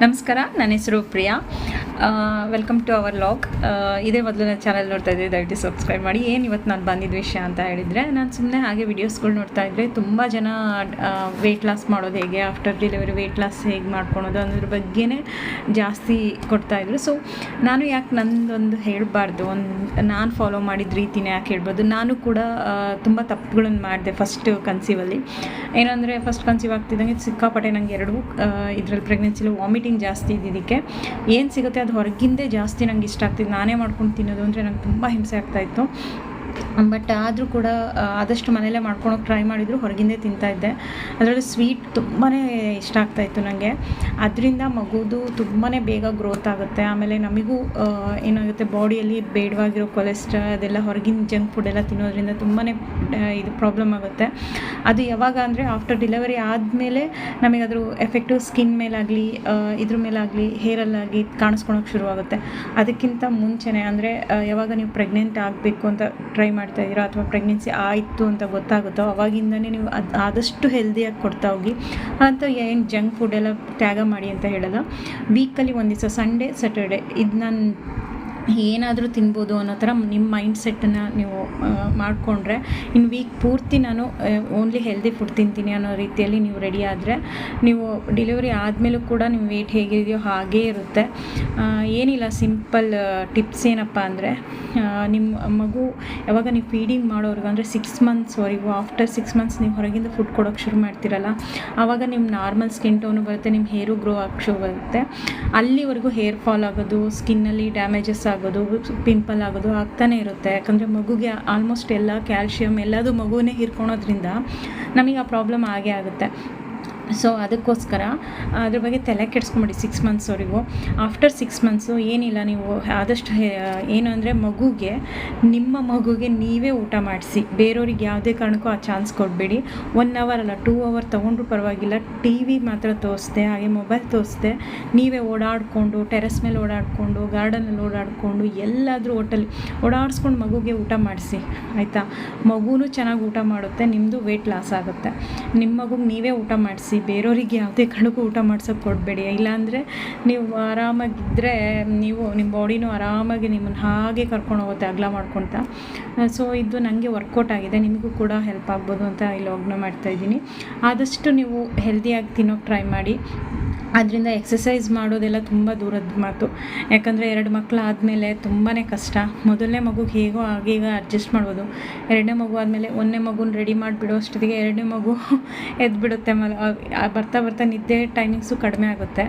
ನಮಸ್ಕಾರ, ನನ್ನ ಹೆಸರು Priya. Welcome to our vlog. ಇದೇ ಮೊದಲು ನನ್ನ ಚಾನಲ್ ನೋಡ್ತಾ ಇದ್ದೆ, ದಯವಿಟ್ಟು ಸಬ್ಸ್ಕ್ರೈಬ್ ಮಾಡಿ. ಏನು ಇವತ್ತು ನಾನು ಬಂದಿದ್ದ ವಿಷಯ ಅಂತ ಹೇಳಿದರೆ, ನಾನು ಸುಮ್ಮನೆ ಹಾಗೆ ವೀಡಿಯೋಸ್ಗಳು ನೋಡ್ತಾ ಇದ್ದರೆ ತುಂಬ ಜನ ವೆಯ್ಟ್ ಲಾಸ್ ಮಾಡೋದು ಹೇಗೆ, ಆಫ್ಟರ್ ಡೆಲಿವರಿ ವೆಯ್ಟ್ ಲಾಸ್ ಹೇಗೆ ಮಾಡ್ಕೊಳೋದು ಅನ್ನೋದ್ರ ಬಗ್ಗೆನೇ ಜಾಸ್ತಿ ಕೊಡ್ತಾಯಿದ್ರು. ಸೊ ನಾನು ಯಾಕೆ ನಂದೊಂದು ಹೇಳಬಾರ್ದು, ನಾನು ಫಾಲೋ ಮಾಡಿದ ರೀತಿನೇ ಯಾಕೆ ಹೇಳ್ಬೋದು. ನಾನು ಕೂಡ ತುಂಬ ತಪ್ಪುಗಳನ್ನು ಮಾಡಿದೆ ಫಸ್ಟ್ ಕನ್ಸೀವಲ್ಲಿ. ಏನಂದರೆ ಫಸ್ಟ್ ಕನ್ಸೀವ್ ಆಗ್ತಿದ್ದಂಗೆ ಸಿಕ್ಕಾಪಟ್ಟೆ ನನಗೆ ಇದರಲ್ಲಿ ಪ್ರೆಗ್ನೆನ್ಸಿಲಿ ವಾಮಿಟಿಂಗ್ ಜಾಸ್ತಿ ಇದ್ದಿದ್ದಕ್ಕೆ ಏನು ಸಿಗುತ್ತೆ ಅದು ಹೊರಗಿಂದೇ ಜಾಸ್ತಿ ನಂಗೆ ಇಷ್ಟ ಆಗ್ತಿತ್ತು. ನಾನೇ ಮಾಡ್ಕೊಂಡು ತಿನ್ನೋದು ಅಂದರೆ ನಂಗೆ ತುಂಬ ಹಿಂಸೆ ಆಗ್ತಾಯಿತ್ತು. ಬಟ್ ಆದರೂ ಕೂಡ ಆದಷ್ಟು ಮನೆಯಲ್ಲೇ ಮಾಡ್ಕೊಳೋಕೆ ಟ್ರೈ ಮಾಡಿದ್ರು, ಹೊರಗಿಂದೇ ತಿಂತಾಯಿದ್ದೆ. ಅದರಲ್ಲಿ ಸ್ವೀಟ್ ತುಂಬಾ ಇಷ್ಟ ಆಗ್ತಾಯಿತ್ತು ನನಗೆ. ಅದರಿಂದ ಮಗುದು ತುಂಬಾ ಬೇಗ ಗ್ರೋತ್ ಆಗುತ್ತೆ. ಆಮೇಲೆ ನಮಗೂ ಏನಾಗುತ್ತೆ, ಬಾಡಿಯಲ್ಲಿ ಬೇಡವಾಗಿರೋ ಕೊಲೆಸ್ಟ್ರಾಲ್ ಅದೆಲ್ಲ ಹೊರಗಿನ ಜಂಕ್ ಫುಡ್ ಎಲ್ಲ ತಿನ್ನೋದ್ರಿಂದ ತುಂಬಾ ಇದು ಪ್ರಾಬ್ಲಮ್ ಆಗುತ್ತೆ. ಅದು ಯಾವಾಗ ಅಂದರೆ ಆಫ್ಟರ್ ಡೆಲಿವರಿ ಆದಮೇಲೆ ನಮಗೆ ಅದ್ರ ಎಫೆಕ್ಟು ಸ್ಕಿನ್ ಮೇಲಾಗಲಿ ಇದ್ರ ಮೇಲಾಗಲಿ ಹೇರಲ್ಲಾಗಿ ಕಾಣಿಸ್ಕೊಳೋಕೆ ಶುರುವಾಗುತ್ತೆ. ಅದಕ್ಕಿಂತ ಮುಂಚೆನೇ ಅಂದರೆ ಯಾವಾಗ ನೀವು ಪ್ರೆಗ್ನೆಂಟ್ ಆಗಬೇಕು ಅಂತ ಟ್ರೈ ಮಾಡ್ತಾ ಇದ್ದೀರಾ ಅಥವಾ ಪ್ರೆಗ್ನೆನ್ಸಿ ಆಯಿತು ಅಂತ ಗೊತ್ತಾಗುತ್ತೋ ಅವಾಗಿಂದನೇ ನೀವು ಆದಷ್ಟು ಹೆಲ್ದಿಯಾಗಿ ಕೊಡ್ತಾ ಹೋಗಿ. ಅಂತ ಏನು ಜಂಕ್ ಫುಡ್ ಎಲ್ಲ ತ್ಯಾಗ ಮಾಡಿ ಅಂತ ಹೇಳಲ್ಲ. ವೀಕಲ್ಲಿ ಒಂದು ದಿವಸ ಸಂಡೇ ಸ್ಯಾಟರ್ಡೆ ಇದು ನಾನು ಏನಾದರೂ ತಿನ್ಬೋದು ಅನ್ನೋ ಥರ ನಿಮ್ಮ ಮೈಂಡ್ ಸೆಟ್ಟನ್ನು ನೀವು ಮಾಡಿಕೊಂಡ್ರೆ ಇನ್ನು ವೀಕ್ ಪೂರ್ತಿ ನಾನು ಓನ್ಲಿ ಹೆಲ್ದಿ ಫುಡ್ ತಿಂತೀನಿ ಅನ್ನೋ ರೀತಿಯಲ್ಲಿ ನೀವು ರೆಡಿ ಆದರೆ ನೀವು ಡೆಲಿವರಿ ಆದಮೇಲೂ ಕೂಡ ನಿಮ್ಮ ವೆಯ್ಟ್ ಹೇಗಿದೆಯೋ ಹಾಗೇ ಇರುತ್ತೆ. ಏನಿಲ್ಲ, ಸಿಂಪಲ್ ಟಿಪ್ಸ್ ಏನಪ್ಪ ಅಂದರೆ, ನಿಮ್ಮ ಮಗು ಯಾವಾಗ ನೀವು ಫೀಡಿಂಗ್ ಮಾಡೋರ್ಗು ಅಂದರೆ 6 ಮಂತ್ಸ್ವರೆಗೂ, ಆಫ್ಟರ್ 6 ಮಂತ್ಸ್ ನೀವು ಹೊರಗಿಂದ ಫುಡ್ ಕೊಡೋಕ್ಕೆ ಶುರು ಮಾಡ್ತೀರಲ್ಲ, ಆವಾಗ ನಿಮ್ಮ ನಾರ್ಮಲ್ ಸ್ಕಿನ್ ಟೋನು ಬರುತ್ತೆ, ನಿಮ್ಮ ಹೇರು ಗ್ರೋ ಆಗೋಕ್ಕೆ ಶುರು ಬರುತ್ತೆ. ಅಲ್ಲಿವರೆಗೂ ಹೇರ್ ಫಾಲ್ ಆಗೋದು, ಸ್ಕಿನ್ನಲ್ಲಿ ಡ್ಯಾಮೇಜಸ್ ಆಗೋದು, ಪಿಂಪಲ್ ಆಗೋದು ಆಗ್ತಾನೆ ಇರುತ್ತೆ. ಯಾಕಂದರೆ ಮಗುಗೆ ಆಲ್ಮೋಸ್ಟ್ ಎಲ್ಲ ಕ್ಯಾಲ್ಶಿಯಮ್ ಎಲ್ಲದು ಮಗುವೇ ಹೀರ್ಕೊಳೋದ್ರಿಂದ ನಮಗೆ ಆ ಪ್ರಾಬ್ಲಮ್ ಆಗೇ ಆಗುತ್ತೆ. ಸೊ ಅದಕ್ಕೋಸ್ಕರ ಅದ್ರ ಬಗ್ಗೆ ತಲೆ ಕೆಡಿಸ್ಕೊಂಬಿಡಿ 6 ಮಂತ್ಸ್ವರೆಗೂ. ಆಫ್ಟರ್ 6 ಮಂತ್ಸು ಏನಿಲ್ಲ, ನೀವು ಆದಷ್ಟು ಏನು ಅಂದರೆ ನಿಮ್ಮ ಮಗುಗೆ ನೀವೇ ಊಟ ಮಾಡಿಸಿ. ಬೇರೆಯವ್ರಿಗೆ ಯಾವುದೇ ಕಾರಣಕ್ಕೂ ಆ ಚಾನ್ಸ್ ಕೊಡಬೇಡಿ. 1 ಅವರ್ ಅಲ್ಲ 2 ಅವರ್ ತೊಗೊಂಡ್ರೂ ಪರವಾಗಿಲ್ಲ, ಟಿ ವಿ ಮಾತ್ರ ತೋರಿಸ್ದೆ, ಹಾಗೆ ಮೊಬೈಲ್ ತೋರಿಸ್ದೆ ನೀವೇ ಓಡಾಡಿಕೊಂಡು, ಟೆರೆಸ್ ಮೇಲೆ ಓಡಾಡಿಕೊಂಡು, ಗಾರ್ಡನಲ್ಲಿ ಓಡಾಡಿಕೊಂಡು, ಎಲ್ಲಾದರೂ ಹೋಟೆಲ್ ಓಡಾಡಿಸ್ಕೊಂಡು ಮಗುಗೆ ಊಟ ಮಾಡಿಸಿ, ಆಯಿತಾ? ಮಗುನೂ ಚೆನ್ನಾಗಿ ಊಟ ಮಾಡುತ್ತೆ, ನಿಮ್ಮದು ವೆಯ್ಟ್ ಲಾಸ್ ಆಗುತ್ತೆ. ನಿಮ್ಮ ಮಗುಗೆ ನೀವೇ ಊಟ ಮಾಡಿಸಿ, ಬೇರೆಯವ್ರಿಗೆ ಯಾವುದೇ ಕಾರಣಕ್ಕೂ ಊಟ ಮಾಡ್ಸೋಕ್ಕೆ ಕೊಡಬೇಡಿ. ಇಲ್ಲಾಂದರೆ ನೀವು ಆರಾಮಾಗಿದ್ದರೆ ನಿಮ್ಮ ಬಾಡಿನೂ ಆರಾಮಾಗಿ ನಿಮ್ಮನ್ನು ಹಾಗೆ ಕರ್ಕೊಂಡು ಹೋಗುತ್ತೆ ಅಗಲ ಮಾಡ್ಕೊತ. ಸೊ ಇದು ನನಗೆ ವರ್ಕೌಟ್ ಆಗಿದೆ, ನಿಮಗೂ ಕೂಡ ಹೆಲ್ಪ್ ಆಗ್ಬೋದು ಅಂತ ಈ ಲಾಗ್ನ ಮಾಡ್ತಾಯಿದ್ದೀನಿ. ಆದಷ್ಟು ನೀವು ಹೆಲ್ದಿಯಾಗಿ ತಿನ್ನೋಕ್ಕೆ ಟ್ರೈ ಮಾಡಿ. ಅದರಿಂದ ಎಕ್ಸಸೈಸ್ ಮಾಡೋದೆಲ್ಲ ತುಂಬ ದೂರದ ಮಾತು. ಯಾಕಂದರೆ 2 ಮಕ್ಕಳು ಆದಮೇಲೆ ತುಂಬಾ ಕಷ್ಟ. ಮೊದಲನೇ ಮಗುಗೆ ಹೇಗೋ ಆಗೀಗ ಅಡ್ಜಸ್ಟ್ ಮಾಡ್ಬೋದು. 2ನೇ ಮಗು ಆದಮೇಲೆ 1ನೇ ಮಗುನ ರೆಡಿ ಮಾಡಿಬಿಡೋ ಅಷ್ಟೊತ್ತಿಗೆ 2ನೇ ಮಗು ಎದ್ಬಿಡುತ್ತೆ. ಬರ್ತಾ ನಿದ್ದೆ ಟೈಮಿಂಗ್ಸು ಕಡಿಮೆ ಆಗುತ್ತೆ.